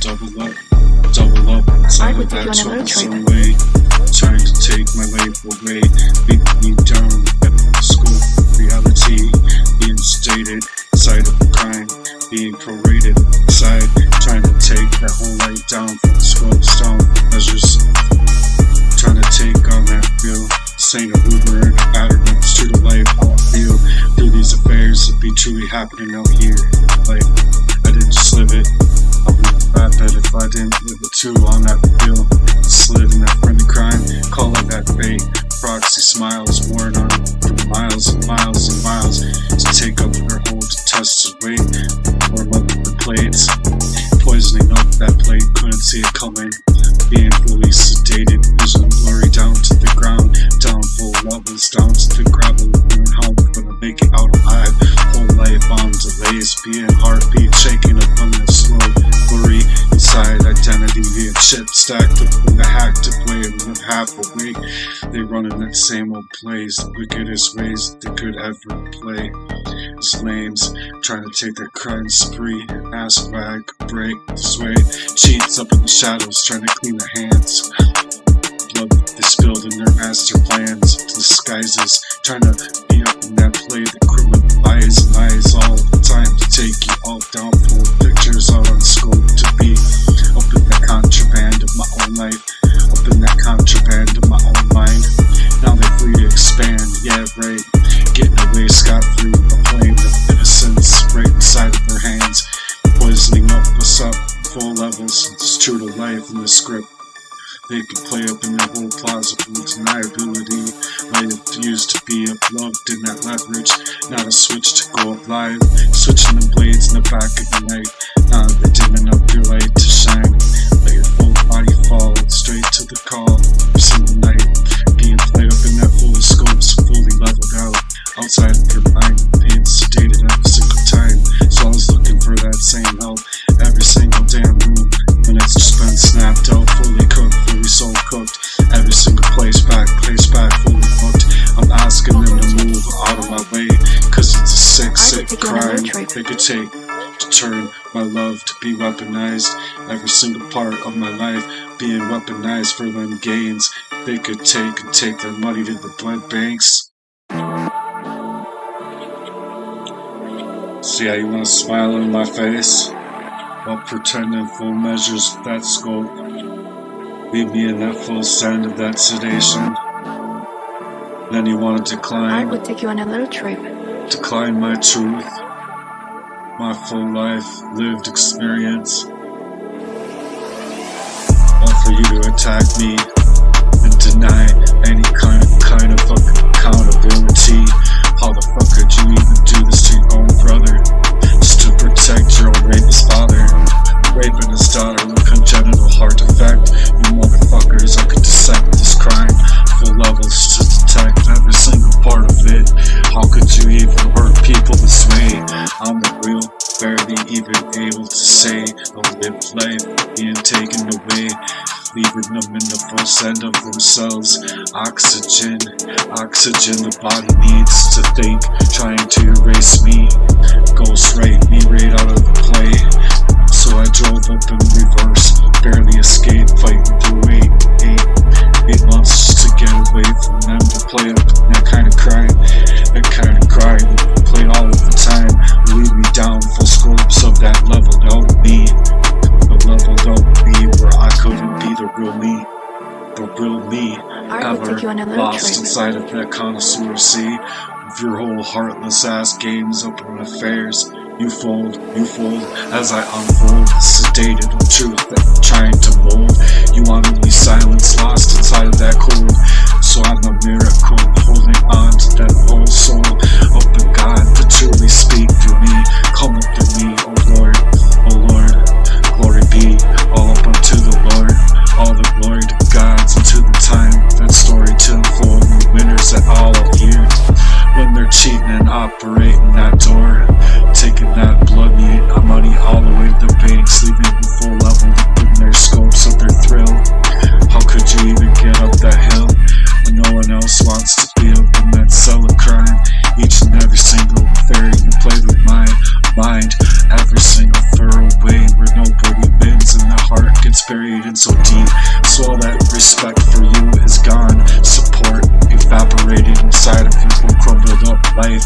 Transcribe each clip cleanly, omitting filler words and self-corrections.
double up, inside of that troublesome way, trying to take my life away, beat me down, school reality, being stated, inside of the crime, being prorated, inside, trying to take that whole life down from the scope stone measures, trying to take on that feel, saying a Uber and a patterns to the life how I feel, through these affairs that be truly happening out here, like, I didn't just live it, I wouldn't rap it if I didn't live it too on that feel, slid in that friendly crime, call it that fate, proxy smiles, worn on for miles and miles and miles, to take up their hold, to test his weight, warm up the plates, poisoning up that plate, couldn't see it coming, being fully sedated, vision blurry down to the ground, down full levels, down to the gravel, wondering how I'm gonna make it out alive, whole life on delays, being heartbeat shaking up on the slow, blurry, inside identity, being shit stacked up in the hacked up way, and live half awake, they run in that same old place, the wickedest ways they could ever play, as lames, trying to take their crime spree, ass wag, break, sway, cheats up in the shadows, trying to clean their hands, blood they spilled in their master plans, disguises, trying to be up in that play, the criminal lies and lies all the time, to take you all down, pull pictures out on scope, to be up in that contraband of my own life, up in that contraband of my own mind, now they're free to expand, yeah right, getting away scot-free, a plane of innocence right inside of their hands, poisoning up what's up, full levels, it's true to life in the script. They could play up in their whole plausible deniability, life used to be uploved in that leverage, not a switch to go up live, switching the blades in the back of the night, now they're dimming up your light to shine, let your full body fall straight to the call, every single night, being played up in that full scope, so fully leveled out, outside of your mind, being sedated every single time, so I was looking for that same help, every single damn room, when it's just been snapped out, fully cooked, fully soul cooked, every single place back, fully booked, I'm asking them to move out of my way, cause it's a sick crime they could take, to turn my love to be weaponized, every single part of my life being weaponized for them gains, they could take and take their money to the blood banks. See how you wanna smile in my face? While pretending full measures of that scope, leave me in that full send of that sedation. Then you want to decline. I would take you on a little trip. Decline my truth, my full life, lived experience. All for you to attack me and deny any kind of fucking accountability. How the fuck could you even do this to your own brother? Just to protect your own rapist father, raping his daughter with congenital heart defect. You motherfuckers, I could dissect this crime, full levels to detect every single part of it. How could you even hurt people this way? I'm the real, barely even able to say the lived life being taken away, leaving them in the full send of themselves. Oxygen the body needs to think, trying to erase me, ghost rape me right out of the play. So I drove up in reverse, barely escaped, fighting through 8 months just to get away from them, to play up that kind of crime, play all of the time, lead me down full scopes of that leveled out me, where I couldn't be the real me ever, lost inside of that connoisseur sea of your whole heartless ass games up in affairs. You fold as I unfold, sedated with truth that I'm trying to mold. You want me silence, lost inside of that cold, so I'm a miracle, holding on to that whole soul. Open God to truly speak through me, come up through me, oh Lord, glory be all up unto the Lord, all the glory to God's unto the time that story to unfold. The winners that all are here, when they're cheating and operating that door, taking that blood money all the way to the banks, leaving them full level in their scopes of their thrill. How could you even get up that hill when no one else wants to be up in that cell of crime? Each and every single affair you play with my mind, every single furrow way where nobody wins in the buried in so deep. So all that respect for you is gone. Support evaporated inside of your crumbled up life.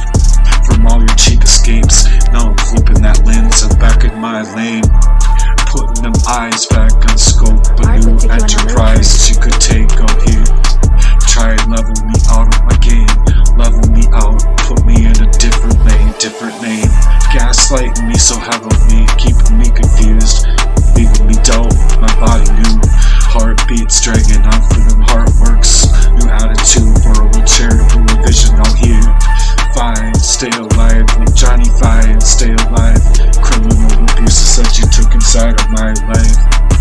From all your cheap escapes, now I'm flipping that lens and back in my lane. Putting them eyes back on scope, a new enterprise you could take out here. Try and level me out of my game, level me out, put me in a different lane, gaslighting me so heavily, keeping me confused, leaving me doubt, my body new, heartbeats dragging on for them heart works, new attitude for a little charitable vision out here. Fine, stay alive, like Johnny Fine, stay alive. Criminal abuses that you took inside of my life,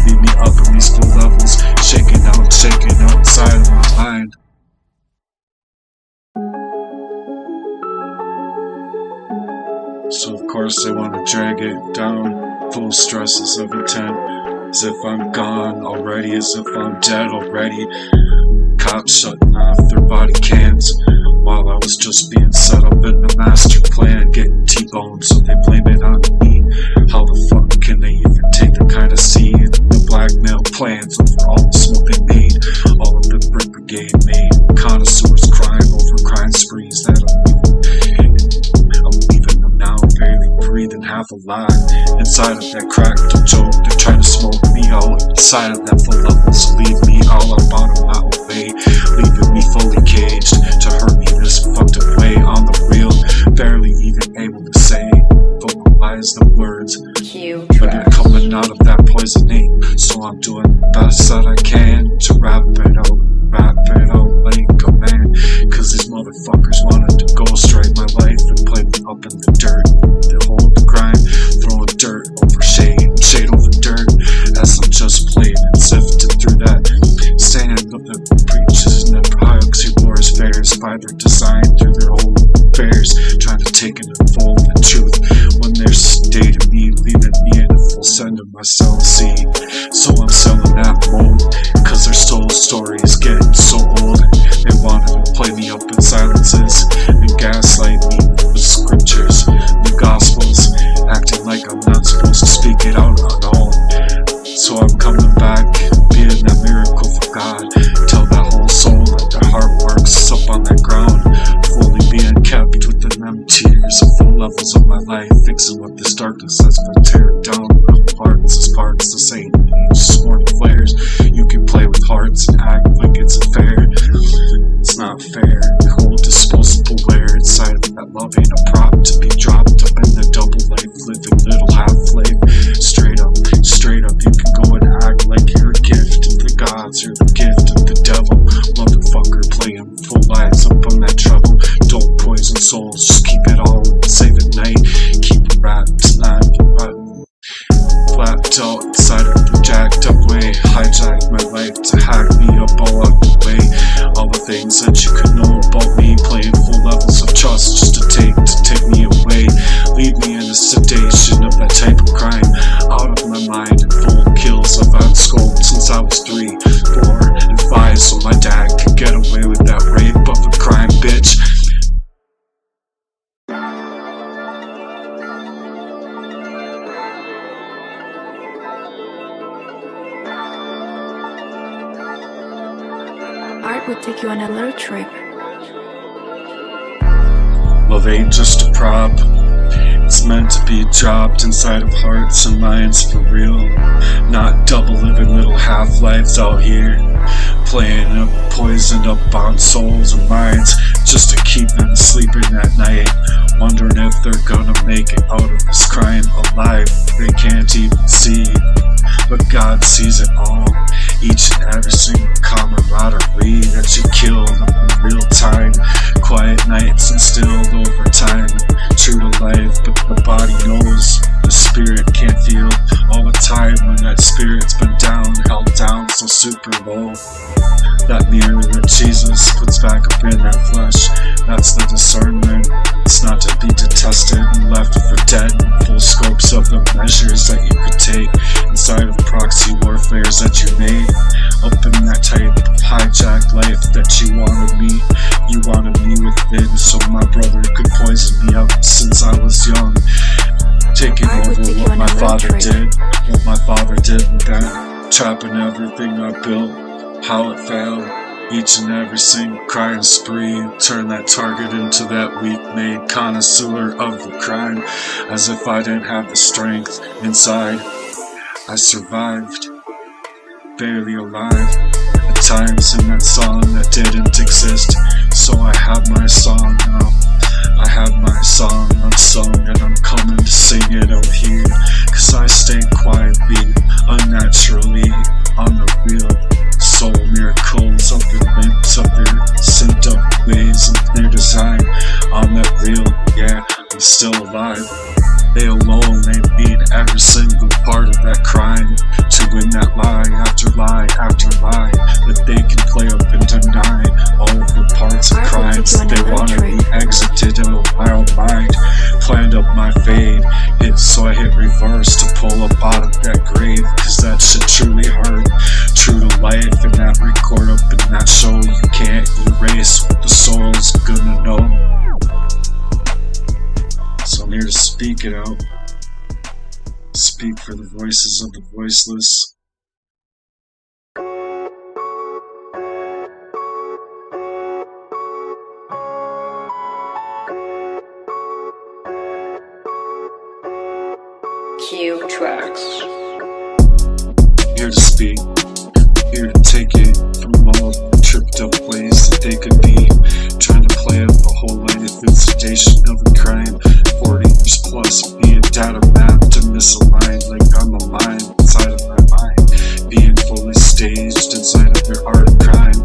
leave me up in these full levels, shaking outside of my mind. So of course they want to drag it down, full stresses of intent, as if I'm gone already, as if I'm dead already. Cops shutting off their body cams while I was just being set up in the master plan, getting T-boned, so they blame it on me. How the fuck can they even take the kind of seed, the blackmail plans over all the smoke they made, all of the brick brigade made, connoisseurs crime over crime sprees that I'm leaving them now, barely breathing, half alive. Inside of that cracked joke, they're trying to smoke me out. Inside of that full level, so leave me all up out of my way, leaving me fully caged to hurt me this fucked up way on the real. Barely even able to say, vocalize the words, but they're coming out of that poisoning. So I'm doing the best that I can to rap it out like a man. Cause these motherfuckers wanted to ghostwrite my life and play me up in the dirt. They hold the grind, throwing dirt over shade, shade over dirt, as I'm just playing and sifting through that stand of the preachers and the oxymores fairs by their design through their own affairs, trying to take and unfold the truth when they're stating me, leaving me in a full send of myself. See, so I'm selling that mold, cause their soul story is getting so old. They wanted to play me up in silences and gaslight me with scriptures, the gospels, acting like I'm not supposed to speak it out at all. So I'm coming back, being that miracle for God. Tell that whole soul that their heart works up on that ground, fully being kept within them tears of full levels of my life, fixing what this darkness has been tearing down. Parts as parts, the same sworn flares. You can play with hearts and act like it's fair. It's not fair. The whole disposable wear inside of that love ain't a prop to be dropped up in the double life, living little half-life. Straight up, you can go and act like you're a gift of the gods or the gift of the devil. Motherfucker, playing full lives up on that trouble. Don't poison souls, just keep it all and save at night. Keep it wrapped, not flapped out inside of the jacked up way. Hijacked my life to hack me up all out the way. All the things that you could know about me, playing full levels of trust just to take me away. Leave me in a sedation of that type of crime, out of my mind and full kills I've unscoped since I was 3, 4, and 5, so my dad could get away with that rape of a crime, bitch. Art would take you on a little trip. Love ain't just a prop, it's meant to be dropped inside of hearts and minds for real. Not double living little half-lives out here, playing up, poisoned up on souls and minds, just to keep them sleeping at night, wondering if they're gonna make it out of this crime alive. They can't even see, but God sees it all. Each and every single camaraderie that you killed in real time. Quiet nights instilled over time, true to life, but the body knows, the spirit can't feel. All the time when that spirit's been down, held down so super low. That mirror that Jesus puts back up in that flesh, that's the discernment. It's not to be detested and left for dead. Full scopes of the measures that you could take inside of proxy warfares that you made. Up in that type of hijacked life that you wanted me within, so my brother could poison me up since I was young. Taking over what my father did with that. trapping everything I built, how it failed. Each and every single crime spree, turn that target into that weak-made connoisseur of the crime, as if I didn't have the strength inside. I survived, barely alive, at times in that song that didn't exist. So I have my song now, I have my song unsung, and I'm coming to sing it out here, cause I stay quietly, unnaturally, on the real. Soul miracles of their lips, of their synced up ways, of their design, on that real, yeah, I'm still alive. They alone, they mean every single part of that crime, to win that lie after lie after lie, that they can play up and deny all of the parts of crimes that they want to be exited in a wild mind. Planned up my fade, so I hit reverse to pull up out of that grave, cause that shit truly hurt. True to life, and that record up in that show you can't erase what the soul's gonna know. So I'm here to speak it out, speak for the voices of the voiceless. Q Tracks. Here to speak, here to take it from all the tripped up ways that they could be, trying to play up a whole life in sedation of a crime. 40 years plus, being data mapped and misaligned, like I'm a mind inside of my mind, being fully staged inside of their art of crime,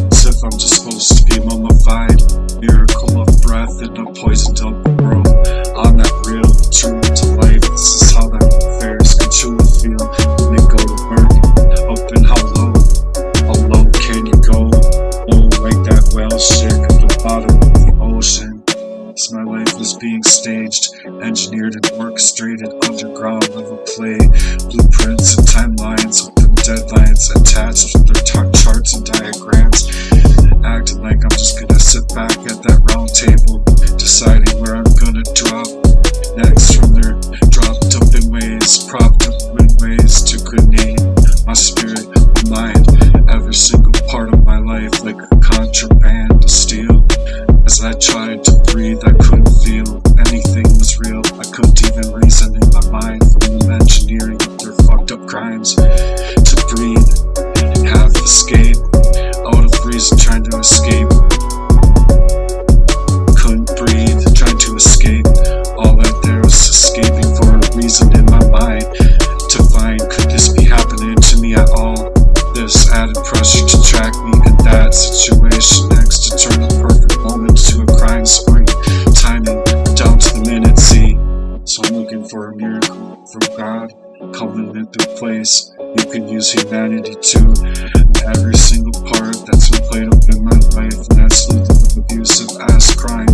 as if I'm just supposed to be mummified. Miracle of breath in a poisoned up world, on that real, true to life. This is how that affairs can truly feel when they go to work. Up and how low can you go? Oh, like that whale shit at the bottom of the ocean. As my life was being staged, engineered and orchestrated underground of a play. Blueprints and timelines with them deadlines attached with their charts and diagrams. Acting like I'm just gonna sit back at that round table, deciding where I'm gonna drop next from their dropped up in ways, propped up in ways to grenade my spirit, my mind, every single part of my life like a contraband to steal. As I tried to breathe, I couldn't feel anything was real. I couldn't even reason in my mind from them engineering of their fucked up crimes. To breathe, half escape, out of reason trying to escape. Couldn't breathe, trying to escape. All that there was escaping for a reason in my mind, to find could this be happening to me at all. This added pressure to track me in that situation next to turn a perfect moment to a crime spree, timing down to the minute, see. So I'm looking for a miracle from God, coming into place. You can use humanity too, and every single part that's been played up in my life, and that's leading to abusive ass crime.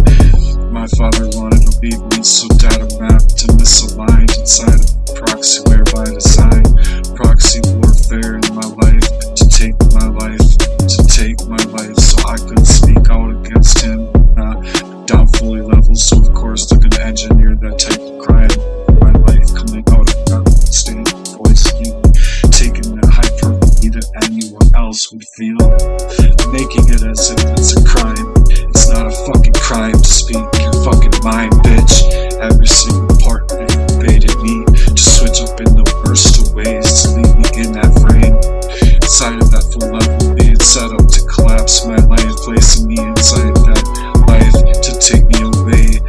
My father wanted to leave me so data mapped and misaligned inside of proxyware by design. Proxy warfare in my life, to take my life, so I couldn't speak out against him. Down fully leveled, so of course they're gonna engineer that type of crime in my life, coming out of that state of poisoning, taking that hyperbole that anyone else would feel, making it as if it's a crime. It's not a fucking crime to speak your fucking mind, bitch. Every single part they baited me to switch up in the worst of ways, to leave me in that frame, inside of that full level, being set up to collapse my life, placing me inside that life, to take me away,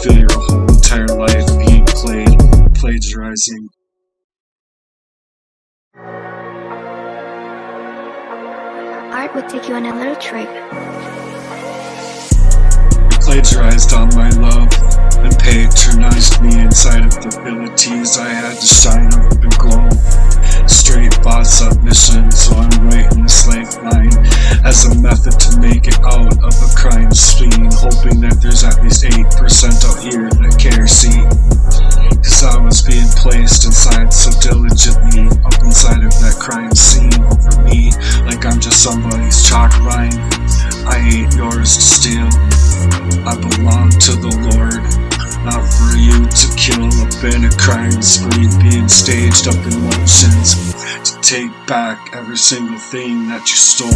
feel your whole entire life being played, plagiarizing. Art would take you on a little trip. Plagiarized on my love and patronized me inside of the abilities I had to shine up and glow. Straight bot submission, so I'm writing this lifeline as a method to make it out of a crime scene, hoping that there's at least 8% out here that care, see. Cause I was being placed inside so diligently, up inside of that crime scene over me, like I'm just somebody's chalk line. I ain't yours to steal, I belong to the Lord, not for you to kill. A been a crime spree being staged up in motions to take back every single thing that you stole.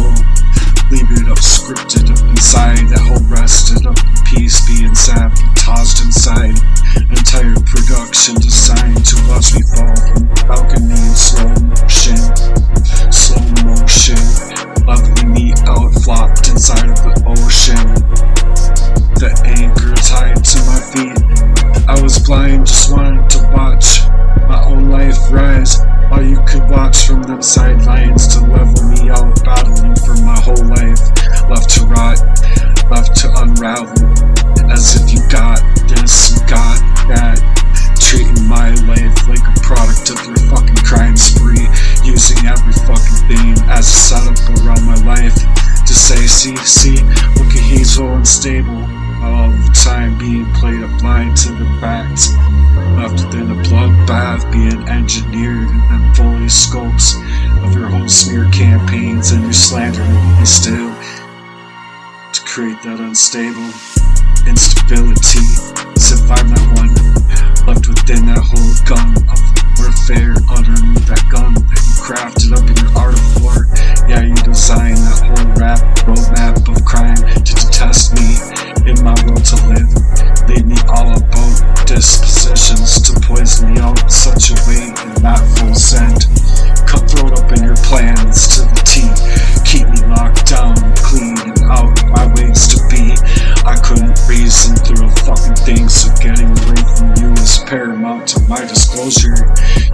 Leave it up scripted up inside, that whole rested up in peace being sabotaged inside. Entire production designed to watch me fall from the balcony in slow motion. Slow motion, leveling me out, flopped inside of the ocean. The anchor tied to my feet. I was blind, just wanted to watch my own life rise. All you could watch from them sidelines to level me out, battling for my whole life. Left to rot, left to unravel, as if you got this, you got that. Treating my life like a product of your fucking crime spree, using every fucking thing as a setup around my life to say, see, look at he's so unstable. All the time being played up blind to the facts, left within a bloodbath being engineered in them fully scopes of your whole smear campaigns and your slandering me still to create that unstable instability, as if I'm that one left within that whole gun of warfare underneath that gun that you crafted up in your art of war. Yeah, you designed that whole rap roadmap of crime to detest me in my will to live. Leave me all about dispositions to poison me out in such a way in that full send. Cutthroat up in your plans to the T. Keep me locked down, clean and out my ways to be. I couldn't reason through a fucking thing, so getting away from you is paramount to my disclosure.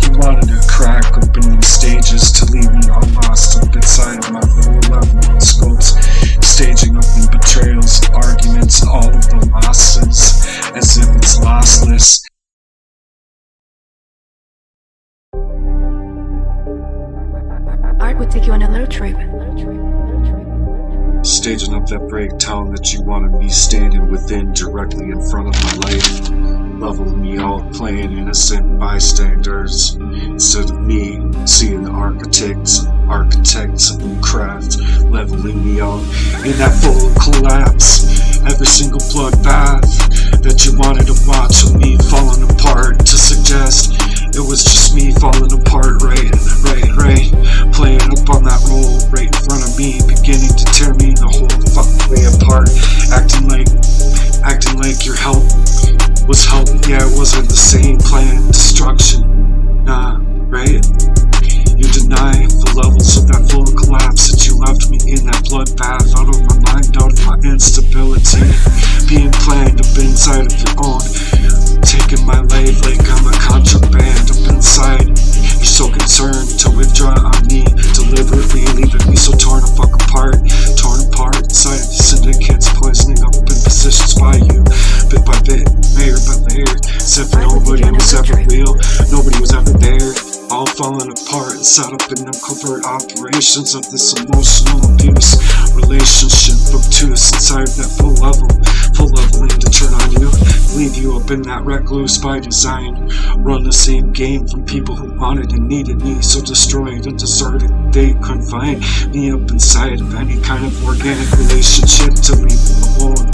You wanted to crack up in them stages to leave me all lost up inside of my full level of scopes, staging up in betrayals, arguments, and all of the losses, as if it's lossless. Art would take you on a little trip. Staging up that breakdown that you wanted me standing within, directly in front of my life. Leveling me out, playing innocent bystanders, instead of me seeing the architects of the craft, leveling me out in that full collapse. Every single bloodbath that you wanted to watch of me falling apart, to suggest it was just me falling apart, right, playing up on that role right in front of me, beginning to tear me the whole fucking way apart, acting like your help was help. Yeah, it wasn't the same plan, destruction, nah, right? You deny the levels of that full collapse that you left me in that bloodbath, out of my mind, out of my instability, being planned up inside of your own, taking my life like I'm a contraband up inside. You're so concerned to withdraw on me, deliberately leaving me so torn apart inside of the syndicates, poisoning up in positions by you, bit by bit, layer by layer, as if nobody was ever real, nobody was ever there. All falling apart and set up in them covert operations of this emotional abuse relationship obtuse inside that full leveling to turn on you, leave you up in that recluse by design. Run the same game from people who wanted and needed me, so destroyed and deserted they couldn't find me up inside of any kind of organic relationship to leave me alone.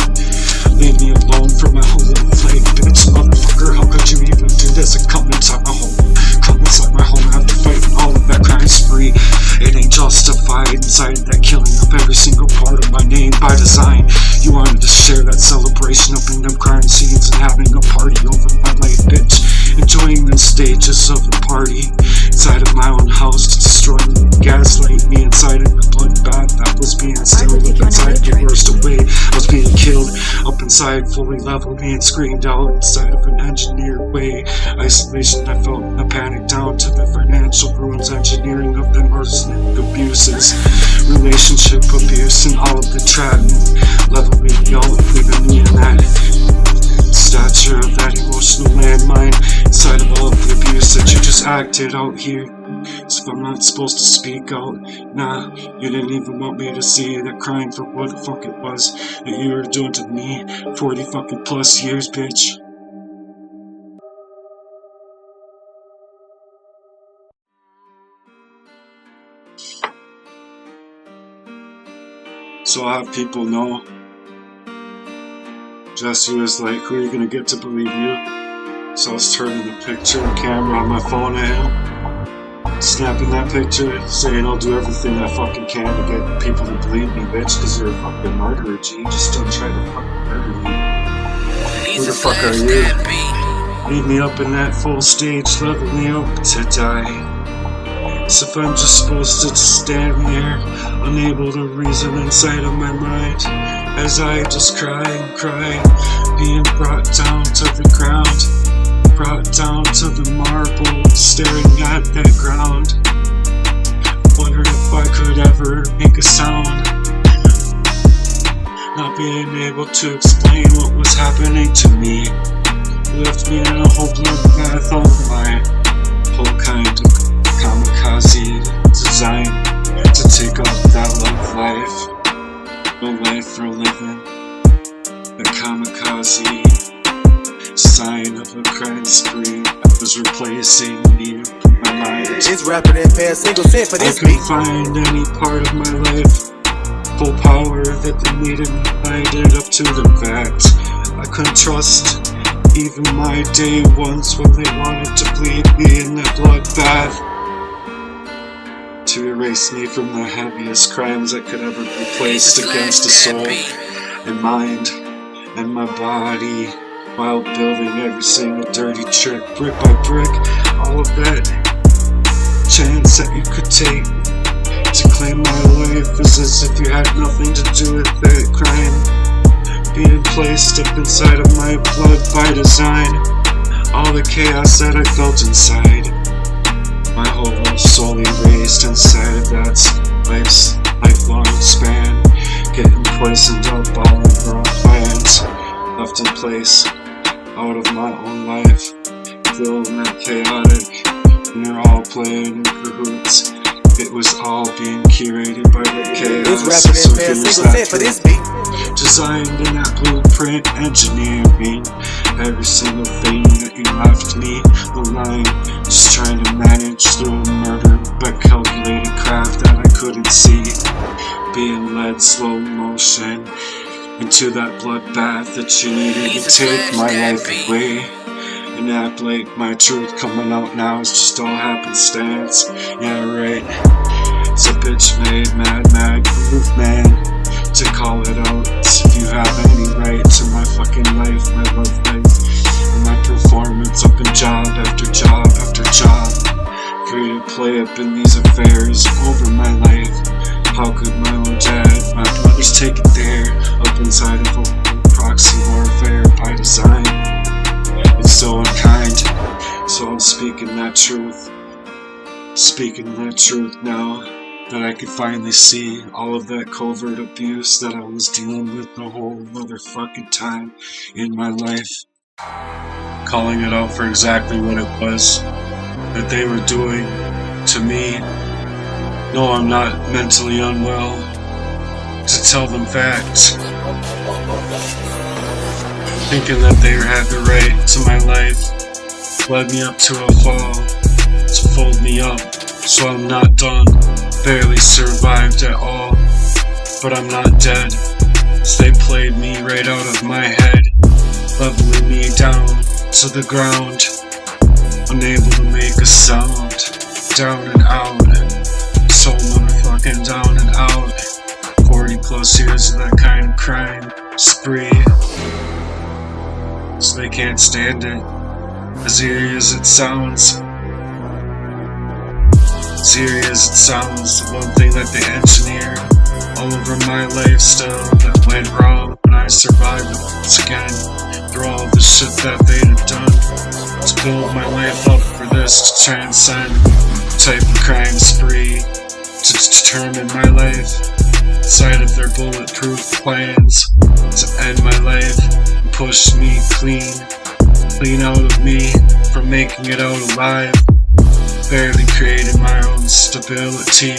Leave me alone for my whole life, like, bitch, motherfucker, how could you even do this and come inside my home? Come inside my home after fighting all of that crime spree. It ain't justified inside of that killing of every single part of my name by design. You wanted to share that celebration up in them crime scenes and having a party over my life, bitch. Enjoying the stages of a party inside of my own house to destroy me and gaslight me inside of the bloodbath that was being instilled up inside of the worst away. I was being killed up inside, fully leveled, being screamed out inside of an engineered way. Isolation, I felt a panic down to the financial ruins, engineering of them arsenic abuses, relationship abuse, and all of the trapping. Level me out, leaving me in that stature of that emotional landmine inside of all of the abuse that you just acted out here. So if I'm not supposed to speak out, nah, you didn't even want me to see that crying for what the fuck it was that you were doing to me 40 fucking plus years, bitch. So I'll have people know Jesse was like, who are you gonna get to believe you? So I was turning the picture and camera on my phone at him, snapping that picture, saying I'll do everything I fucking can to get people to believe me, bitch, because you're a fucking murderer, G. Just don't try to fucking murder me. Who the fuck are you? Leave me up in that full stage, level me up to die. As if I'm just supposed to just stand there, unable to reason inside of my mind, as I just cry and cry, being brought down to the ground, brought down to the marble, staring at that ground, wondering if I could ever make a sound, not being able to explain what was happening to me, left me in a hopeless path of my whole kind of kamikaze design to take off that love life, no life for living, the kamikaze sign of a crime spree that was replacing me in my mind. It's rapping and fast single cent for this beat. I couldn't find any part of my life, full power that they needed me, I did up to the fact. I couldn't trust even my day ones when they wanted to bleed me in that bloodbath, to erase me from the heaviest crimes that could ever be placed against a soul and mind and my body, while building every single dirty trick, brick by brick, all of that chance that you could take to claim my life is as if you had nothing to do with that crime being placed up inside of my blood by design. All the chaos that I felt inside, my whole soul erased inside of that life's lifelong span, getting poisoned up all over our plans, left in place out of my own life, feeling that chaotic, and they're all playing in cahoots. It was all being curated by the chaos. So here's that for this beat. Designed in that blueprint, engineering every single thing that you left me alive, just trying to manage through a murder but calculated craft that I couldn't see, being led slow motion into that bloodbath that you needed to take my life away and act like my truth coming out now is just all happenstance. Yeah, right. It's a bitch made mad groove man to call it out. So if you have any right to my fucking life, my love life, and my performance up in job after job after job, free to play up in these affairs over my life. How could my own dad, my brothers take it there, up inside of a proxy warfare by design? It's so unkind, so I'm speaking that truth now, that I could finally see all of that covert abuse that I was dealing with the whole motherfucking time in my life, calling it out for exactly what it was that they were doing to me. No, I'm not mentally unwell to tell them facts, thinking that they had the right to my life, led me up to a fall, to fold me up, so I'm not done, barely survived at all, but I'm not dead, so they played me right out of my head, leveling me down to the ground, unable to make a sound, down and out, so motherfucking down and out, 40 plus years of that kind of crime spree. So they can't stand it, as eerie as it sounds. As eerie as it sounds, the one thing that they engineered all over my life still that went wrong when I survived once again through all the shit that they'd have done to build my life up for this to transcend type of crime spree, to determine my life inside of their bulletproof plans to end my life and push me clean out of me from making it out alive, barely creating my own stability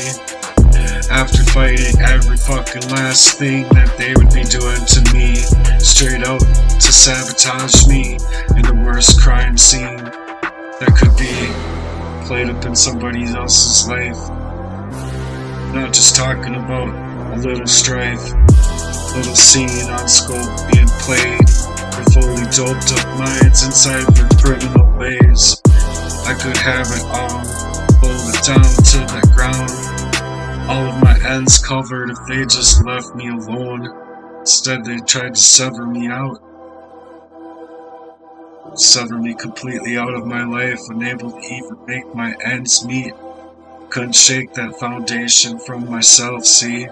after fighting every fucking last thing that they would be doing to me, straight out to sabotage me in the worst crime scene that could be played up in somebody else's life. Not just talking about a little strife, little scene on scope being played or fully doped up minds inside their criminal ways. I could have it all, hold it down to the ground. All of my ends covered if they just left me alone. Instead they tried to sever me out. Sever me completely out of my life, unable to even make my ends meet. Couldn't shake that foundation from myself, see?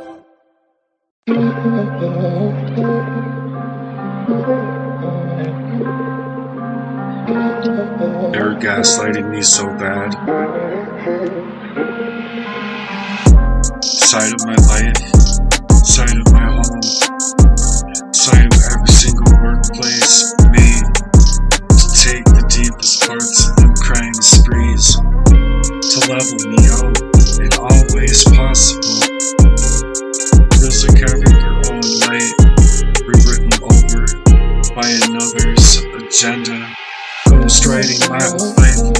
They were gaslighting me so bad. Side of my life, side of my home, side of every single workplace made to take the deepest parts of them crime sprees, to level me out in all ways possible. Feels like having your own light rewritten over by another's agenda. Ghostwriting my whole life,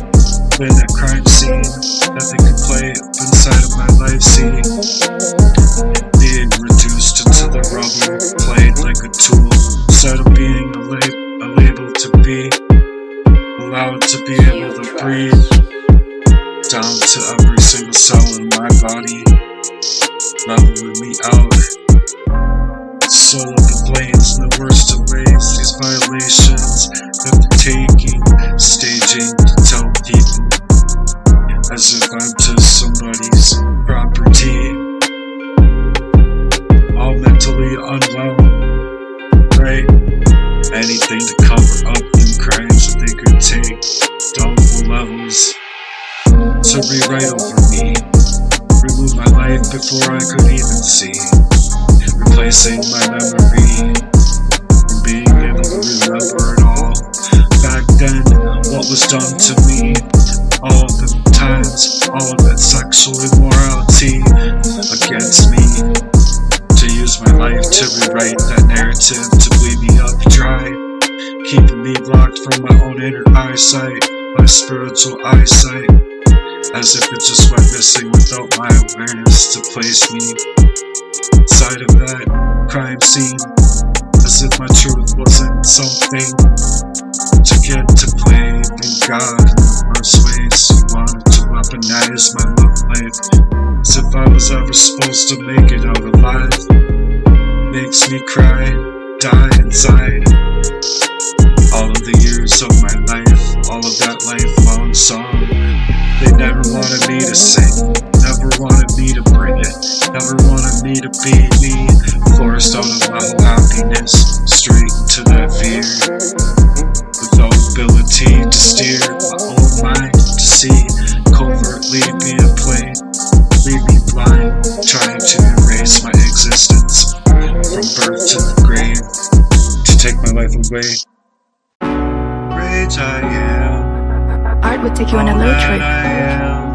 in that crime scene that they could play up inside of my life, see? Being reduced into the rubber, played like a tool, instead of being a label to be allowed to be able to breathe down to every single cell in my body, leveling me out. Solo complaints in the worst of ways, these violations that they're taking, staging to tell people as if I'm just somebody's property. All mentally unwell, right? Anything to cover up them crimes that they could take double levels to rewrite over me, remove my life before I could even see, replacing my memory from being able to remember it all. Back then, what was done to me, all of the times, all of that sexual immorality against me, to use my life to rewrite that narrative, to bleed me up dry, keeping me blocked from my own inner eyesight, my spiritual eyesight, as if it just went missing without my awareness to place me inside of that crime scene, as if my truth wasn't something to get to play in God in the worst ways. He wanted to weaponize my love life, as if I was ever supposed to make it out alive. Makes me cry, die inside. All of the years of my life, all of that lifelong song, they never wanted me to sing, never wanted me to bring it, never wanted me to be me, forced out of my whole happiness, straight into that fear, without ability to steer my own mind, to see, covertly be a play, leave me blind, trying to erase my existence, from birth to the grave, to take my life away. Rage I am. Art would take you on a little trip. I am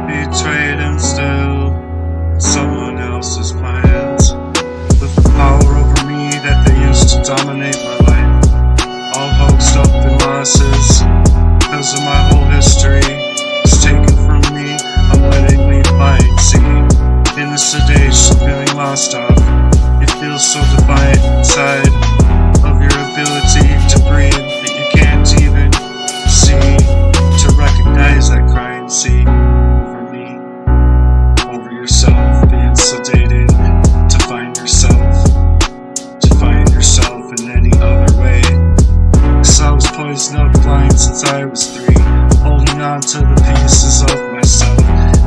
betrayed and still someone else's plans, with the power over me that they used to dominate my life, all hoaxed up in losses, because of my whole history is taken from me, unwittingly blind, see, in the sedation, feeling lost off, you feel so defiant inside of your ability to breathe, that you can't even see, to recognize that crime scene over me, over yourself, being sedated, to find yourself in any other way. Cause I was poisoned up blind since I was 3, holding on to the pieces of myself.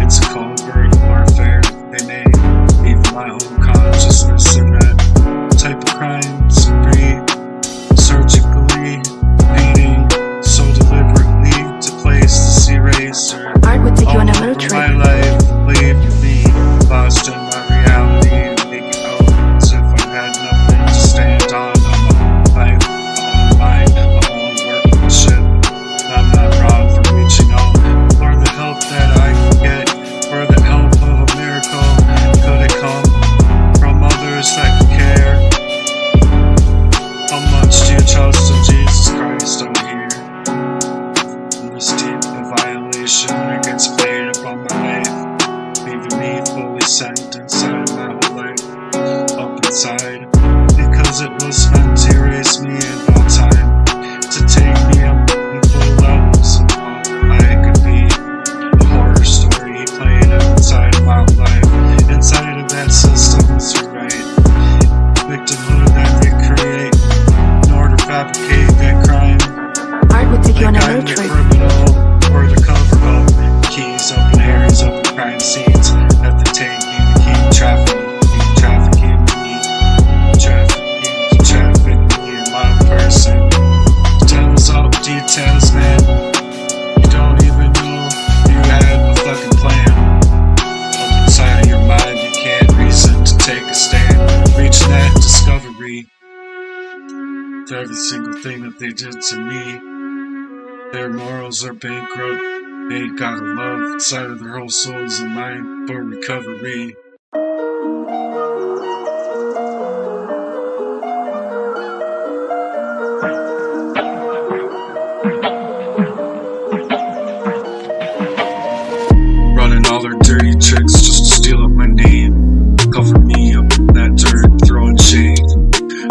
It's a covert warfare they made, even my own consciousness in that type of crime spree, surgically beating so deliberately to place this eraser Art would take you on a little over trip. my life, leave me lost in my reality, and make it out as if I had nothing to stand on my own life, my own mind, my own workmanship. I'm not wrong for reaching out for the help that I can get, for the help of a miracle. Could it come from others that can care? How much do you trust in Jesus Christ out here? In this deep violation that gets played upon my life, leaving me fully sent inside my whole life, up inside, because it was meant to erase me in all time. fabricate that crime. Art would take you on a I'm road the trip. criminal, or the cover up. Keys up in areas of the crime scenes. At the taking, keep trafficking in my person. Details all details, man. You don't even know you had a fucking plan. Up inside of your mind, you can't reason to take a stand. Reach that discovery. To every single thing that they did to me. Their morals are bankrupt. They ain't got a love inside of their whole souls and mind for recovery. Running all their dirty tricks just to steal up my name. Cover me up in that dirt, throwing shade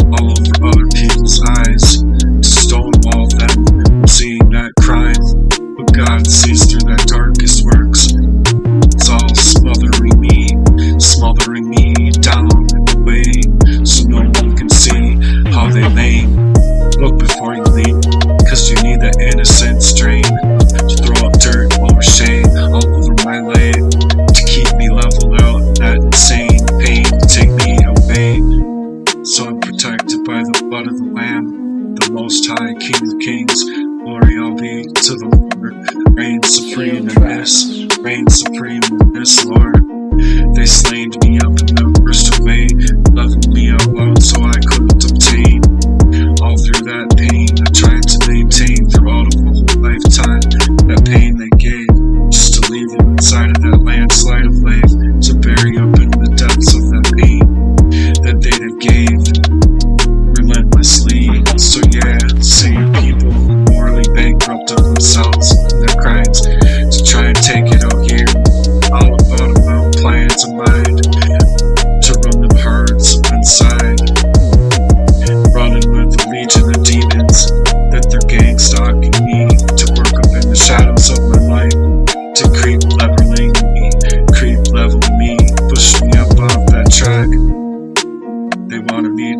all over other people's eyes. To stonewall them, seeing that crime. But God sees through that darkest works. It's all smothering me down and away, so no one can see how they lame. Look before you leap, cause you need that innocence drain. To throw up dirt over shame all over my leg, to keep me leveled out, that insane pain to take me away. So I'm protected by the blood of the Lamb, the Most High King of Kings. Glory all be to the Lord. Reign supreme in this, Lord. They slain me up in the worst of way, leveled me out loud so I couldn't obtain. All through that pain I tried to maintain throughout a whole lifetime. That pain they gave, just to leave you inside of that landslide of life, to bury up in the depths of that pain that they'd have gave relentlessly. So yeah, same people morally bankrupt of themselves and their crimes, to try and take it out here. All about my own plans of mine, to run them hearts inside. Running with a legion of demons, that they're gang stalking me, to work up in the shadows of my life, to creep level me, push me up off that track. They wanted me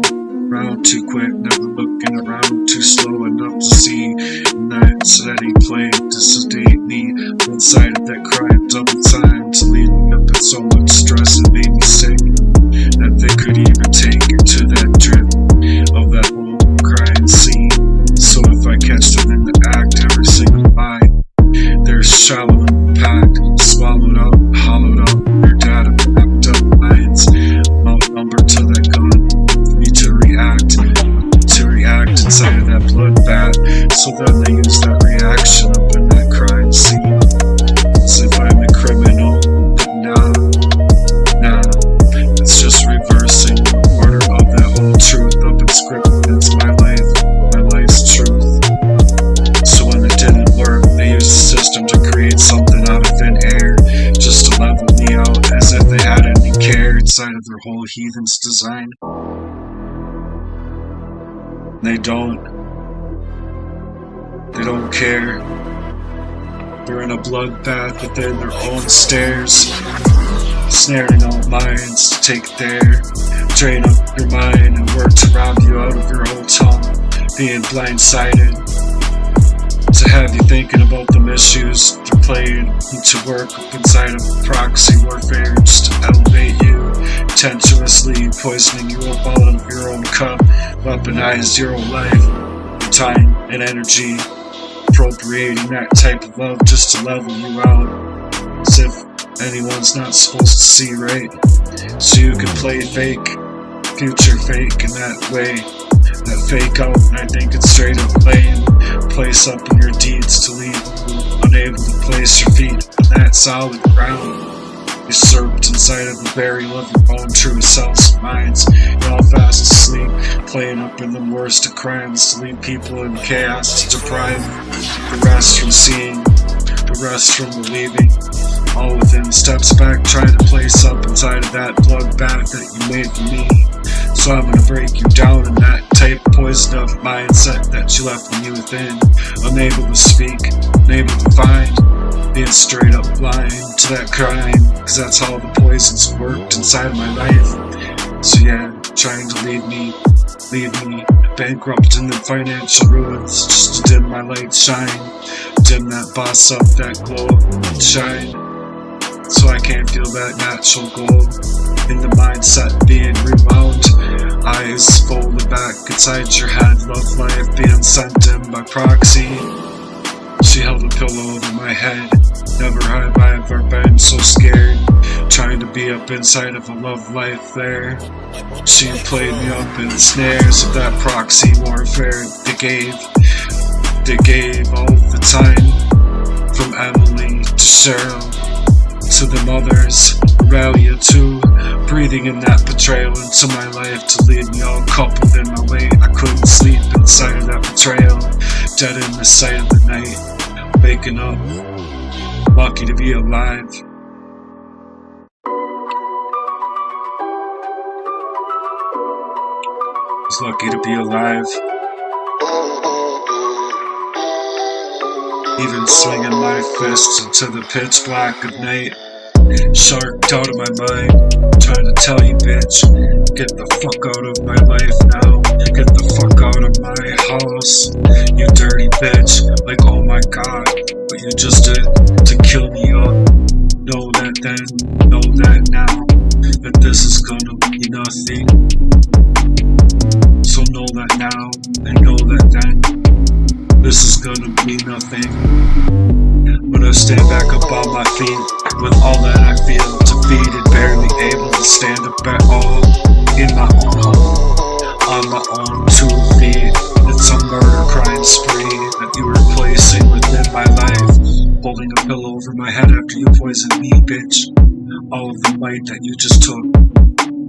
around too quick, never looking around, too slow enough to see. And that steady play to sedate me inside of that crime double time, to leave me up in so much stress and made me sick, that they could even take it to that drip of that whole crime scene. So if I catch them in the act, every single lie, they're shallow and packed, swallowed up, hollowed up, their data packed up minds, outnumbered to that gun, need to react inside of that bloodbath. So then they use that reaction up in that crime scene, as if I'm a criminal. But nah, it's just reversing the order of that whole truth up in script. It's my life's truth. So when it didn't work, they used the system to create something out of thin air, just to level me out, as if they had any care inside of their whole heathen's design. They don't care. They're in a bloodbath within their own stairs, snaring all minds to take there, drain up your mind and work to rob you out of your whole tongue, being blindsided, to have you thinking about the misuse they're playing, to work up inside of proxy warfare just to elevate you, intentionally poisoning you up out of your own cup, weaponize your own life, your time and energy, appropriating that type of love just to level you out, as if anyone's not supposed to see, right? So you can play fake, future fake in that way, that fake out, and I think it's straight up lame. Place up in your deeds to leave you unable to place your feet on that solid ground. Usurped inside of the burial of your own true selves and minds. You're all fast asleep, playing up in the worst of crimes, to leave people in chaos, to deprive the rest from seeing, the rest from believing. All within steps back, trying to place up inside of that bloodbath that you made for me. So I'm gonna break you down in that type of poisoned up mindset that you left me within. Unable to speak, unable to find, being straight up blind to that crime, cause that's how the poisons worked inside of my life. So yeah, trying to leave me leave me bankrupt and in financial ruins, just to dim my light shine, dim that boss up, that glow and shine, so I can't feel that natural glow in the mindset being rewound, eyes folded back inside your head, love life being sent in by proxy. She held a pillow over my head, never have I ever been so scared, trying to be up inside of a love life there. She played me up in the snares of that proxy warfare they gave all the time, from Emily to Cheryl to the mothers, Aurelia too, breathing in that betrayal into my life to leave me all coupled in my way. I couldn't sleep inside of that betrayal, dead in the sight of the night, waking up, lucky to be alive. I was lucky to be alive. Even swinging my fists into the pitch black of night, sharked out of my mind, trying to tell you, bitch, get the fuck out of my life now, get the fuck out of my house, you dirty bitch. Like, oh my god, what you just did to kill me up. Know that then, know that now, that this is gonna be nothing. So know that now, and know that then, this is gonna be nothing. When I stand back up on my feet, with all that I feel, defeated, barely able to stand up at all, in my own home, on my own 2 feet. It's a murder crime spree that you were placing within my life, holding a pillow over my head after you poisoned me, bitch. All of the might that you just took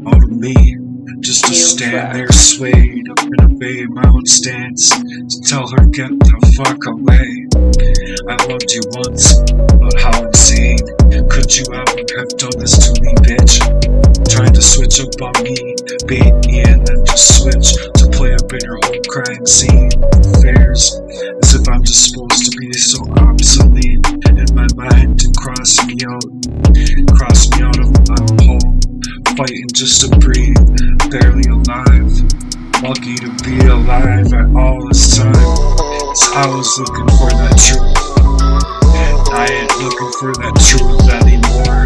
out of me, just to stand there swayed up in a Bay Mountain stance, to tell her get the fuck away. I loved you once, but how insane could you ever have done this to me, bitch? Trying to switch up on me, bait me and then just switch to play up in your whole crime scene affairs, as if I'm just supposed to be so obsolete in my mind, to cross me out of my own home, fighting just to breathe, barely alive, lucky to be alive at all this time. So I was looking for that truth, I ain't looking for that truth anymore.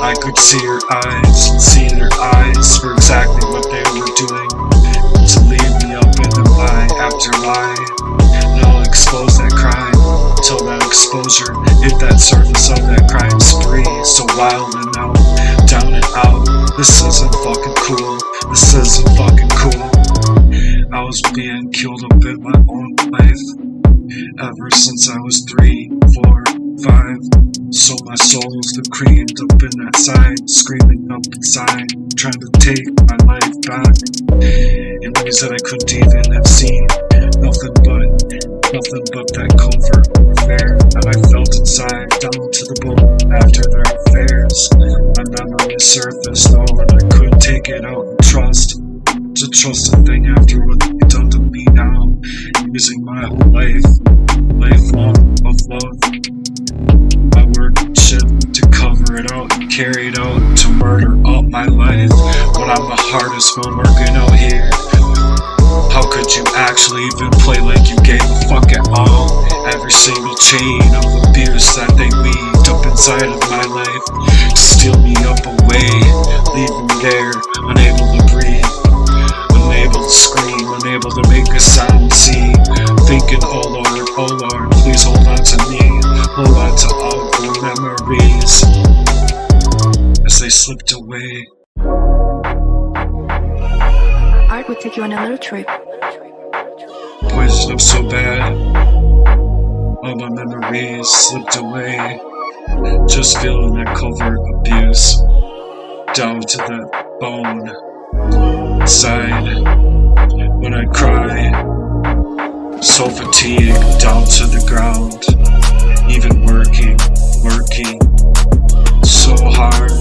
I could see your eyes, see their eyes for exactly what they were doing, to leave me up in the lie after lie. And I'll expose that crime, till that exposure hit that surface of that crime spree, so wild and out, down and out. This isn't fucking cool, this isn't fucking cool. I was being killed up in my own life, ever since I was 3, 4, 5. So my soul's the creamed up in that side, screaming up inside, trying to take my life back, in ways that I couldn't even have seen. Nothing but that covert affair that I felt inside, down to the bone after their affairs. My memory surfaced though, and I couldn't take it out and trust. To trust a thing after what they've done to me now, using my whole lifelong of love, my workmanship to cover it out and carry it out, to murder all my life, when I'm the hardest one working out here. How could you actually even play like you gave a fuck at all? Every single chain of abuse that they weaved up inside of my life, steal me up away, leave me there, unable to breathe, unable to scream, unable to make a sound, see, thinking, oh Lord, please hold on to me, hold on to all the memories, as they slipped away. Art would take you on a little trip. Poisoned up so bad, all my memories slipped away, just feeling that covert abuse, down to that bone, inside, when I cry, so fatigued, down to the ground, even working, so hard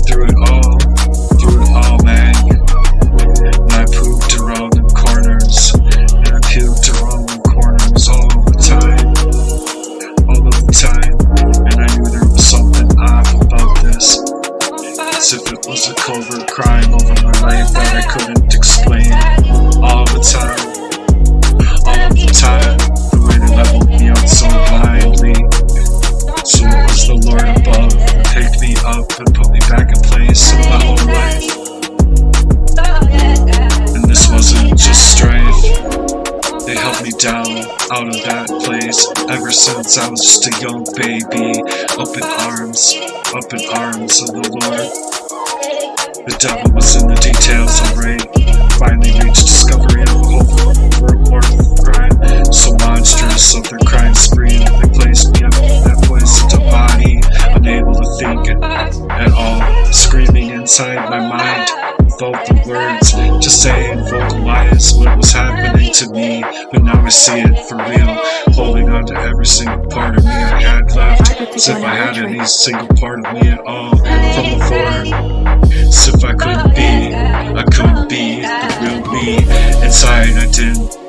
through it all, man. And I pooped around the corners, and I puked around the corners all the time, and I knew there was something off about this, as if it was a covert crime over my life that I couldn't out of that place. Ever since I was just a young baby, up in arms of the Lord. The devil was in the details, alright. Finally reached discovery of a hope for a war crime. So monstrous of their crime spree, they placed me up in that poisoned body, unable to think at all, screaming inside my mind without the words to say and vocalize what was happening to me. But now I see it for real, holding on to every single part of me I had left, as if I had any single part of me at all from before. As if I couldn't be the real me. Inside I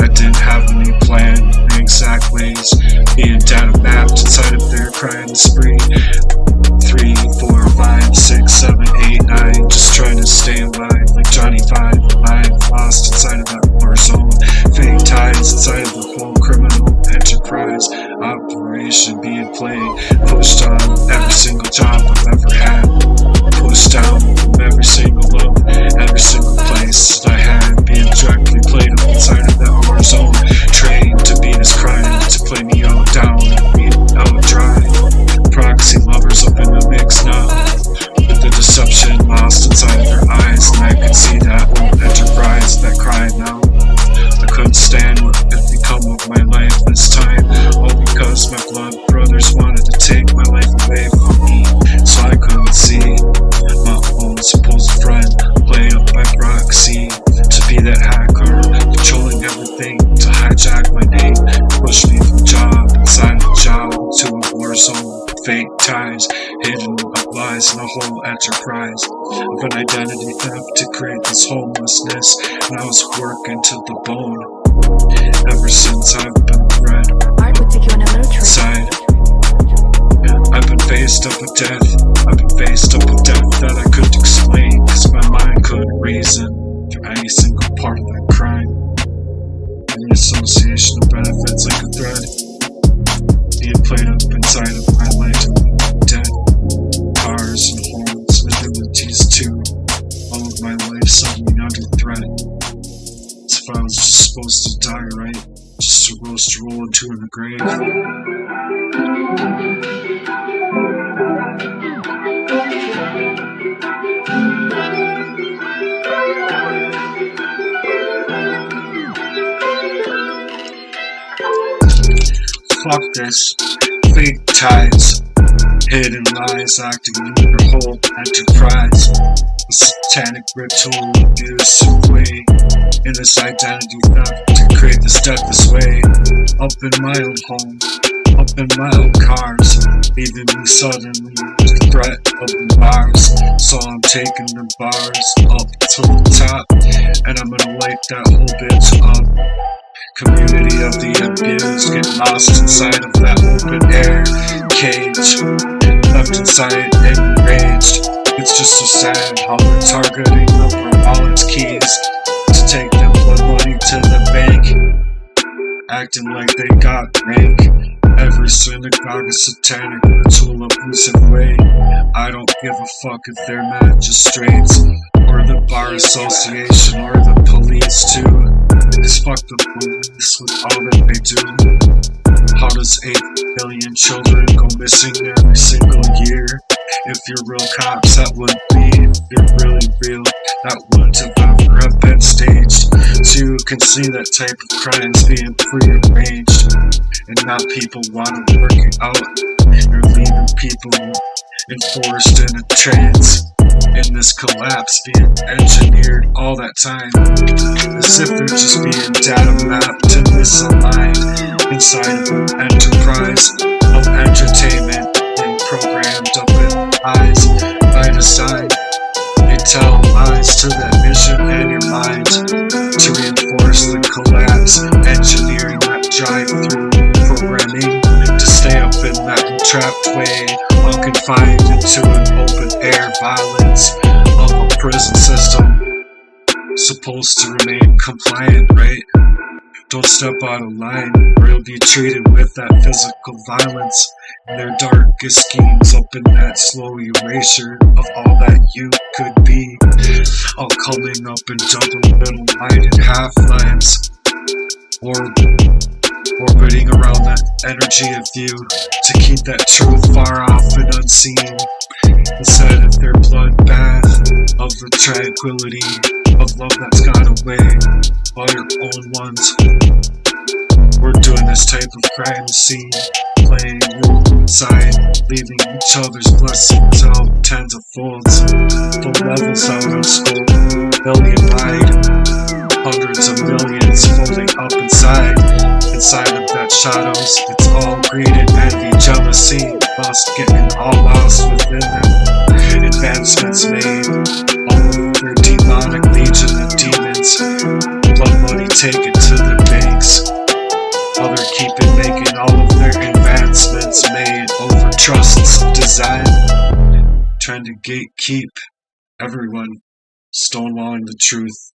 didn't have any plan, the exact ways, being data mapped inside of their crime spree. 3, 4, 5, 6, 7, 8, 9, just trying to stay alive like Johnny 5, alive, lost inside of that war zone. Fake ties inside of the whole criminal enterprise operation being played, pushed on every single job I've ever had, pushed down from every single love, every single place that I had, being directly played up inside of that war zone, trained to be this crime, to play me out down and me out dry. Proxy lovers up in the mix now, with the deception lost inside of their eyes, and I could see that whole enterprise, that crime now. I couldn't stand what had become of my life this time, all because my blood brothers wanted to take my life away from me, so I couldn't see my own supposed friend played up by proxy to be that hacker, controlling everything to hijack my name, push me from job inside of job to a war zone. Fake ties, hidden lies in the whole enterprise of an identity theft to create this homelessness, and I was working to the bone. Ever since I've been bred inside, I've been faced up with death. I've been faced up with death that I couldn't explain, cause my mind couldn't reason through any single part of that crime. And the association of benefits like a thread being played up inside of my life, dead cars and homes, abilities too. All of my life suddenly under threat. As if I was just supposed to die, right? Just supposed to roll into the grave. Fuck this. Fake ties, hidden lies acting in your whole enterprise. A satanic ritual abuse way in this identity theft to create this death this way. Up in my own home, up in my own cars, leaving me suddenly the threat of the bars. So I'm taking the bars up to the top, and I'm gonna light that whole bitch up. Community of the abused get lost inside of that open air cage, left inside enraged. It's just so sad how they're targeting up our wallets keys to take their blood money to the bank, acting like they got rank. Every synagogue is satanic ritual abusive way. I don't give a fuck if they're magistrates or the bar association or the police too. Just fuck the police with all that they do. How does 8 billion children go missing every single year? If you're real cops, that would be. If you're really real, that wouldn't have been staged. So you can see that type of crimes being prearranged, and now people want to work it out. You're leaving people enforced in a trance, in this collapse being engineered all that time, as if they're just being data mapped and misaligned inside of an enterprise of entertainment and programmed up in eyes by design. They tell lies to that vision and your mind to reinforce the collapse, engineering that drive-through programming to stay up in that entrapped way, all confined into an open-air violence of a prison system. Supposed to remain compliant, right? Don't step out of line, or you'll be treated with that physical violence and their darkest schemes up in that slow erasure of all that you could be, all coming up in double middle-minded half-lives, orbiting energy of you to keep that truth far off and unseen. Instead of their bloodbath of the tranquility of love that's gone away by your own ones. We're doing this type of crime scene, playing you inside, leaving each other's blessings out tens of folds. The levels out of school, million wide, hundreds of millions folding up inside. Inside of that shadows, it's all greed and envy, jealousy, lust getting all lost within them. Advancements made, all of their demonic legion of demons. Blood money taken to the banks. Other keeping making all of their advancements made over trusts design. Trying to gatekeep everyone, stonewalling the truth.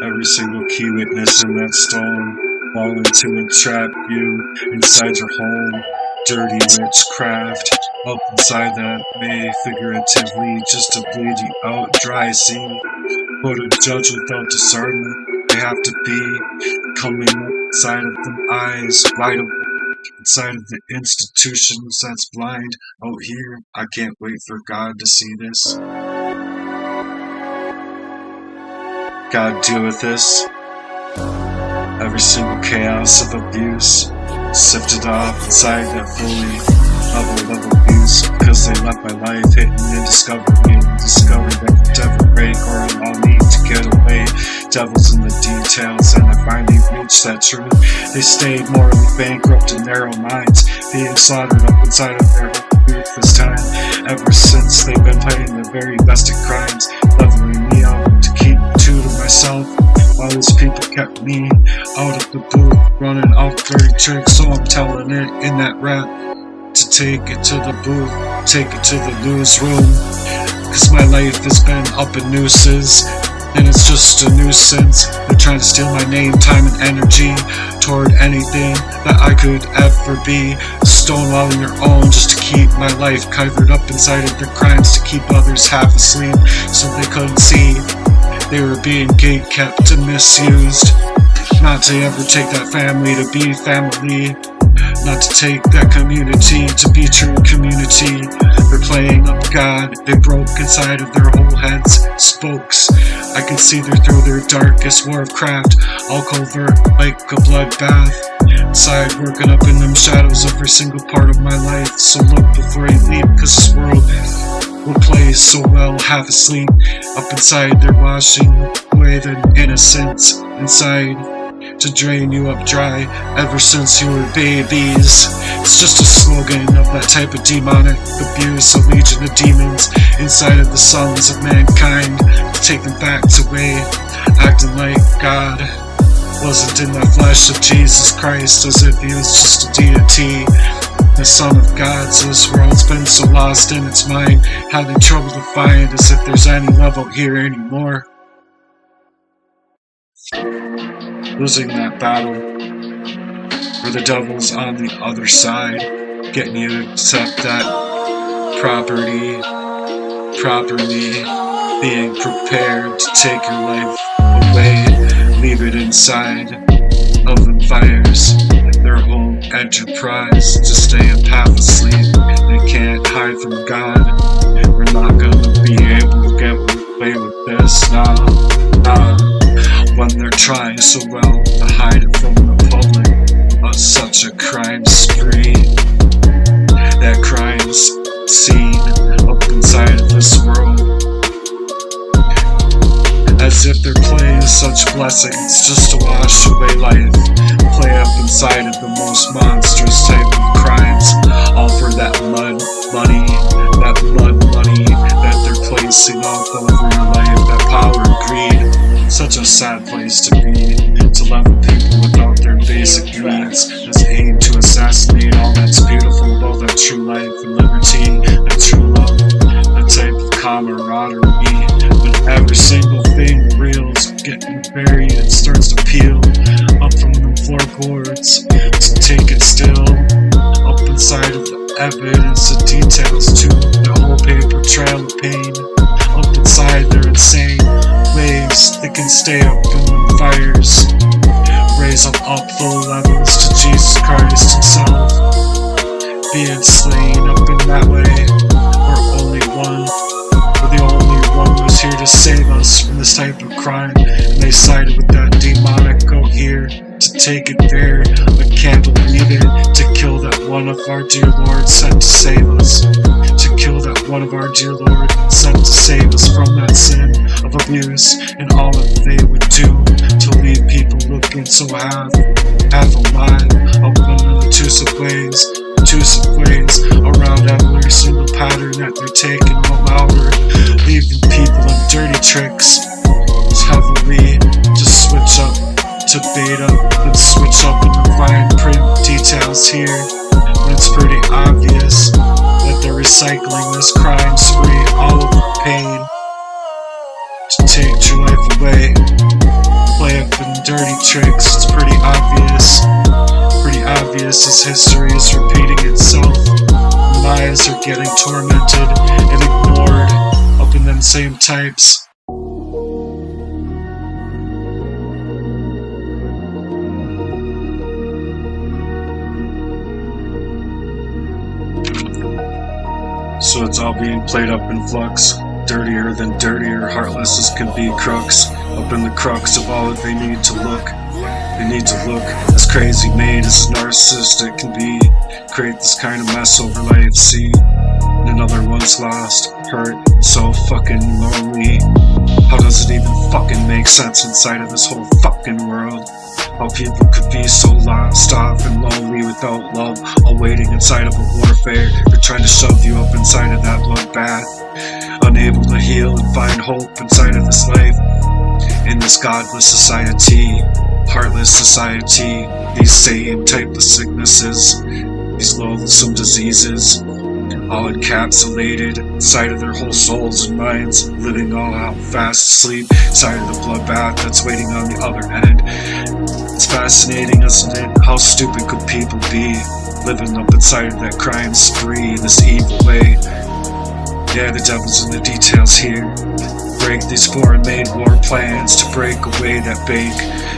Every single key witness in that stone, falling to entrap you inside your home. Dirty witchcraft, up inside that may figuratively just to bleed you out dry. See, but a judge without discernment, they have to be coming up inside of them eyes, wide open, inside of the institutions that's blind. Out here, I can't wait for God to see this. God, deal with this. Every single chaos of abuse, sifted off inside that fully level of abuse, because they left my life hidden and discovered me, and discovered that could never break or allow me to get away. Devils in the details, and I finally reached that truth. They stayed morally bankrupt in narrow minds, being slaughtered up inside of their youth this time. Ever since they've been playing the very best at crimes, leveling me out to keep true to myself. All these people kept me out of the booth, running out dirty tricks, so I'm telling it in that rap to take it to the booth, take it to the newsroom. Cause my life has been up in nooses, and it's just a nuisance. They're trying to steal my name, time, and energy toward anything that I could ever be. Stonewalling your own just to keep my life covered up inside of their crimes, to keep others half asleep so they couldn't see. They were being gate-kept and misused. Not to ever take that family to be family. Not to take that community to be true community. They're playing up God. They broke inside of their whole heads. Spokes. I can see through their darkest war of craft. All covert like a bloodbath. Inside working up in them shadows of every single part of my life. So look before you leave, cause this world will play so well, half asleep. Up inside they're washing away their innocence inside to drain you up dry ever since you were babies. It's just a slogan of that type of demonic abuse, a legion of demons inside of the sons of mankind, to take them back to way, acting like God wasn't in the flesh of Jesus Christ, as if he was just a deity, the Son of God. So this world's been so lost in its mind, having trouble to find as if there's any love out here anymore. Losing that battle, where the devil's on the other side, getting you to accept that properly, being prepared to take your life away, leave it inside of the fires. Their whole enterprise to stay up half asleep. They can't hide from God. We're not gonna be able to get away with this now. When they're trying so well to hide it from the public on such a crime spree. That crime's seen up inside of this world, as if they're playing such blessings just to wash away life. Play up inside of the most monstrous type of crimes, all for that blood money that they're placing all over your life, that power and greed. Such a sad place to be, to level people without their basic needs, that's aimed to assassinate all that's beautiful about that true life and liberty, that true love, that type of camaraderie. When every single thing reel's getting buried, it starts to peel up from the floorboards. So take it still, up inside of the evidence of details too. The whole paper trail of pain. Up inside their insane waves, they can stay up in the fires. Raise them up full levels to Jesus Christ himself. Being slain up in that way. We're only one. We're the only one who's here to save us from this type of crime. And they sided with that demonic out here to take it there, but can't believe it. To kill that one of our dear Lord sent to save us. To kill that one of our dear Lord sent to save us from that sin of abuse and all that they would do to leave people looking so half alive up in obtrusive ways around every single pattern that they're taking all louder, leaving people in dirty tricks heavily to switch up to beta and switch up in the fine print details here. But it's pretty obvious that they're recycling this crime spree, all of the pain to take your life away, play up in dirty tricks. It's pretty obvious as history is repeating itself. Lives are getting tormented and ignored up in them same types. So it's all being played up in flux, dirtier than dirtier, heartless as can be crooks, up in the crux of all that they need to look. They need to look as crazy made as a narcissist it can be, create this kind of mess over life, see, and another one's lost, hurt, and so fucking lonely. How does it even fucking make sense inside of this whole fucking world? How people could be so lost off and lonely without love, all waiting inside of a warfare. They're trying to shove you up inside of that bloodbath, unable to heal and find hope inside of this life. In this godless society, heartless society, these same type of sicknesses, these loathsome diseases, all encapsulated inside of their whole souls and minds, living all out fast asleep inside of the bloodbath that's waiting on the other end. It's fascinating, isn't it? How stupid could people be, living up inside of that crime spree in this evil way? Yeah, the devil's in the details here. Break these foreign-made war plans to break away that bank,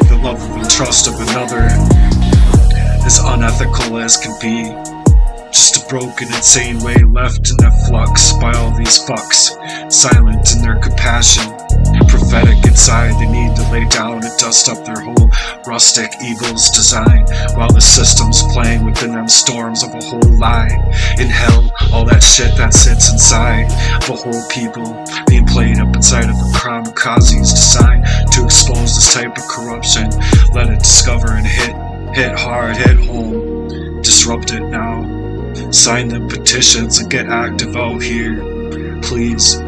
the love and trust of another, as unethical as can be. Just a broken, insane way left in that flux by all these fucks, silent in their compassion, prophetic inside. They need to lay down and dust up their whole rustic evil's design, while the system's playing within them storms of a whole lie. In hell, all that shit that sits inside of a whole people being played up inside of a kamikaze's design to expose this type of corruption. Let it discover and hit hard, hit home, disrupt it now. Sign them petitions and get active out here. Please,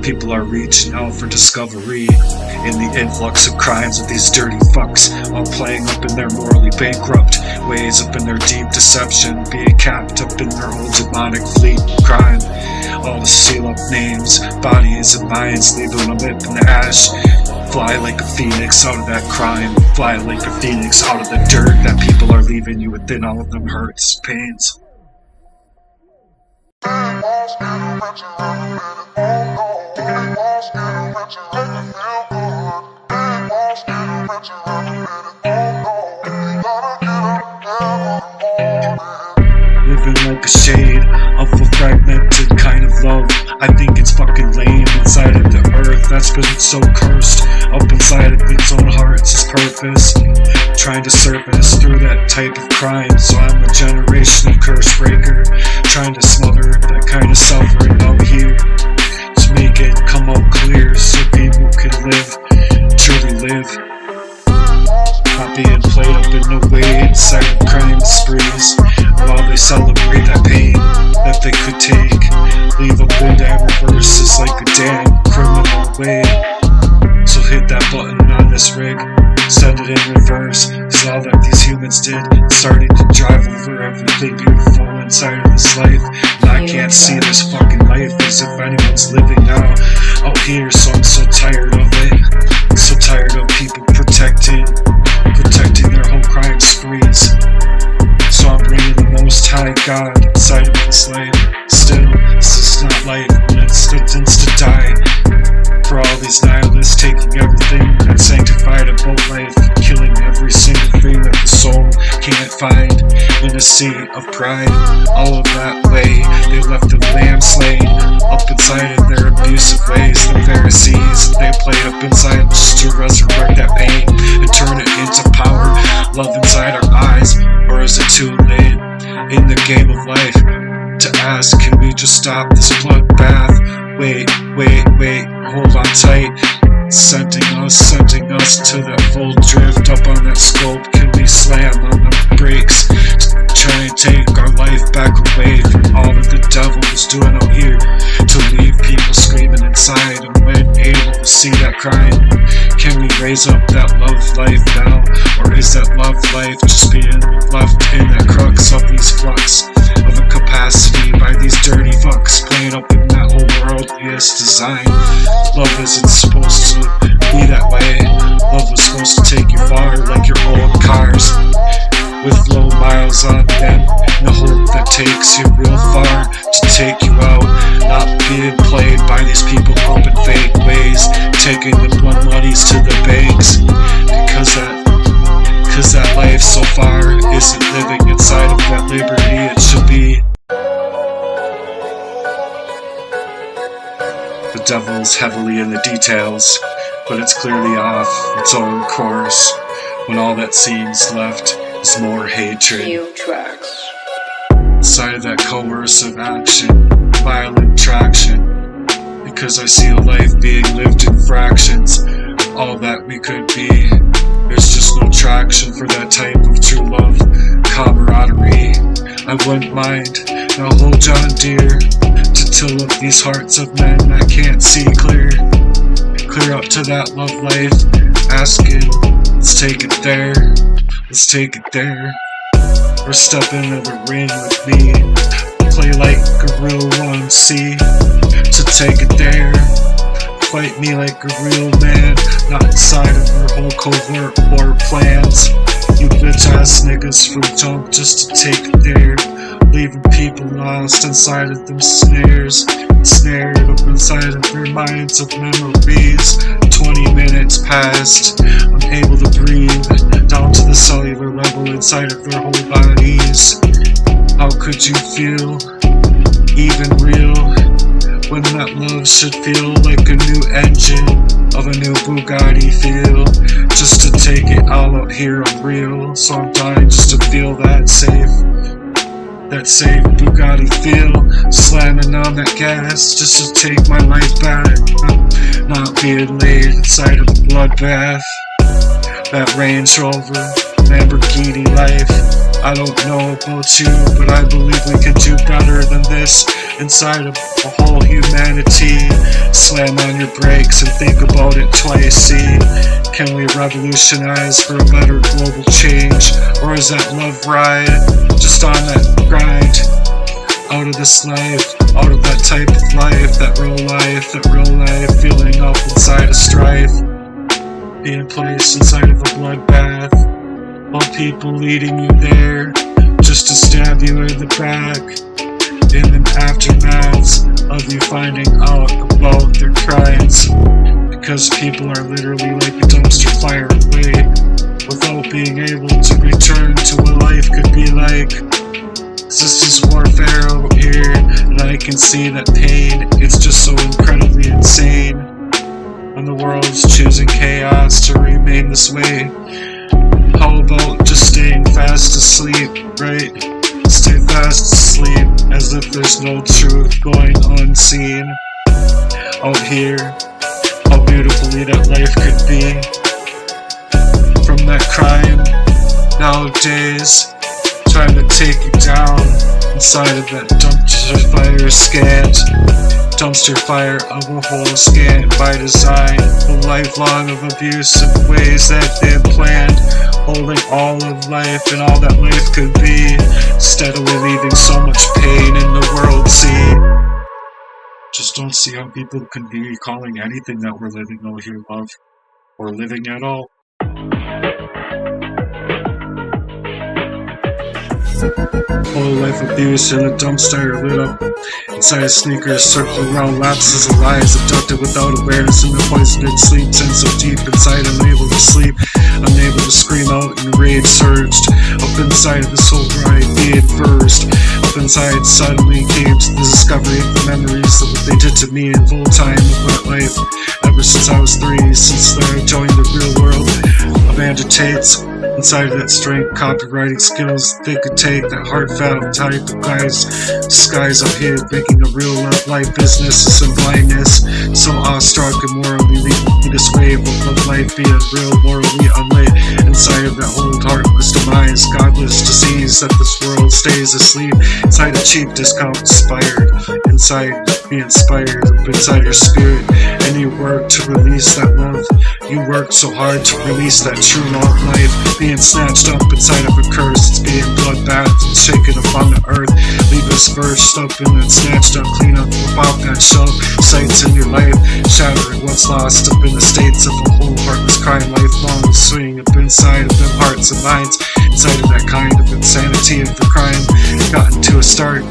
people are reaching out for discovery in the influx of crimes of these dirty fucks, all playing up in their morally bankrupt ways, up in their deep deception, being capped up in their whole demonic fleet of crime. All to seal up names, bodies, and minds, leaving them up in the ash. Fly like a phoenix out of that crime, fly like a phoenix out of the dirt that people are leaving you within all of them hurts, pains. Living like a shade of a fragmented kind of love. I think it's fucking lame inside of the earth that's been so cursed up inside of its own heart's purpose, trying to surface through that type of crime. So I'm a generation of curse breaker, trying to smother that kind of suffering out here to make it come out clear so people can live, truly live. Not being played up in no way inside of crime sprees, while they celebrate that pain that they could take. Leave a bit that reverses like a damn criminal way. So hit that button on this rig, send it in reverse, cause all that these humans did started to drive over everything beautiful inside of this life. And I can't see this fucking life as if anyone's living now out here, so I'm so tired of it. So tired of people protecting their whole crime sprees. So I'm bringing the Most High God inside of this life. Still, this is not life, and it's sentence to die. For all these nihilists taking everything that's sanctified about life, killing every single thing that the soul can't find in a sea of pride. All of that way, they left the lamb slain up inside of their abusive ways. The Pharisees, they play up inside just to resurrect that pain and turn it into power. Love inside our eyes, or is it too late in the game of life to ask, can we just stop this bloodbath? Wait, hold on tight. Sending us to that full drift up on that scope. Can we slam on the brakes? Try and take our life back away from all that the devil is doing out here, to leave people screaming inside and when able to see that crying. Can we raise up that love life now? Or is that love life just being left in that crux of these flux of a capacity by these dirty fucks playing up in that whole worldliest design? Love isn't supposed to be that way. Love was supposed to take you far like your old cars, with low miles on them, and the hope that takes you real far to take you out. Not being played by these people up in fake ways, taking the blood monies to the banks, because that life so far isn't living inside of that liberty it should be. The devil's heavily in the details, but it's clearly off its own course when all that seems left is more hatred. New tracks. Inside of that coercive action, violent traction, because I see a life being lived in fractions, all that we could be. There's just no traction for that type of true love, camaraderie. I wouldn't mind, now hold on dear, to till up these hearts of men that can't see clear. Clear up to that love life, asking, let's take it there, let's take it there. Or step into the ring with me, play like a real one, see, to take it there. Fight me like a real man, not inside of your whole covert war plans. You bitch ass niggas from jump just to take it there, leaving people lost inside of them snares, snared up inside of their minds of memories. 20 minutes passed, unable to breathe, down to the cellular level inside of their whole bodies. How could you feel even real when that love should feel like a new engine of a new Bugatti feel? Just to take it all out here unreal, so I'm dying just to feel that safe Bugatti feel, slamming on that gas just to take my life back, not being laid inside of a bloodbath. That Range Rover, Lamborghini life, I don't know about you, but I believe we can do better than this inside of a whole humanity. Slam on your brakes and think about it twice, see, can we revolutionize for a better global change? Or is that love ride just on that grind, out of this life, out of that type of life, that real life, feeling up inside of strife, being placed inside of a bloodbath, while people leading you there just to stab you in the back, in the aftermaths of you finding out about their crimes, because people are literally like a dumpster fire away, without being able to return to what life could be like. This is warfare out here, and I can see that pain, it's just so incredibly insane when the world's choosing chaos to remain this way. How about just staying fast asleep, right? Stay fast asleep, as if there's no truth going unseen. Out here, how beautifully that life could be. From that crime, nowadays, trying to take you down inside of that dumpster fire scant. Dumpster fire of a whole scant by design. A lifelong of abusive ways that they've planned, holding all of life and all that life could be, steadily leaving so much pain in the world, see. Just don't see how people can be calling anything that we're living out here love, or living at all. Whole life abuse in a dumpster lit up inside sneakers, circling around lapses of lies, abducted without awareness in the poisoned sleep, sense so deep inside, unable to sleep, unable to scream out, and rage surged up inside of the soul where I being first. Up inside suddenly came to the discovery of the memories of what they did to me in full time of my life. Ever since I was 3, since I joined the real world of agitates. Inside of that strength, copywriting skills, they could take that heartfelt type of guys, skies up here, making a real life business of some blindness, so awestruck and morally leading me this way of life being real, morally unlit, inside of that whole heartless demise, godless disease that this world stays asleep, inside a cheap discount inspired, inside be inspired, up inside your spirit, and you work to release that love, you work so hard to release that true love life, being snatched up inside of a curse, it's being bloodbath and shaken up on the earth, leave us first up and then snatched up, clean up about that shelf, sights in your life, shattering what's lost up in the states of a whole heartless crime, lifelong swing up inside of them hearts and minds, inside of that kind of insanity of the crime, gotten to a start,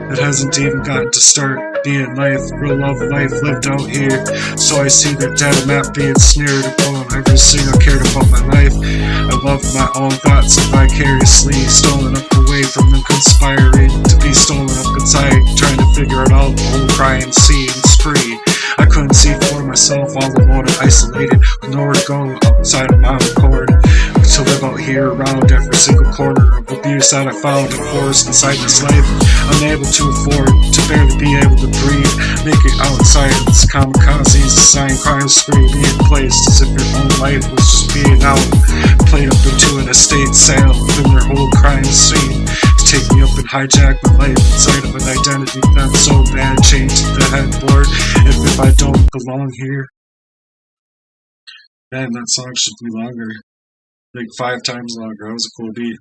it hasn't even gotten to start, being life, real love life lived out here, so I see that data map being smeared upon everything I cared about my life, I love my own thoughts vicariously, stolen up away from them, conspiring to be stolen up inside, trying to figure it out, the whole crime scene spree, I couldn't see for myself, all alone and isolated, with nowhere to go outside of my own accord, to live out here around every single corner of abuse that I found and forced inside this life, unable to afford to barely be able to breathe, make it outside of this kamikaze assigned crime spree, being placed as if your own life was just being out, played up into an estate sale within their whole crime scene, to take me up and hijack my life inside of an identity that's so bad, changed the headboard, if I don't belong here. Man, that song should be longer. Like 5 times longer. That was a cool beat.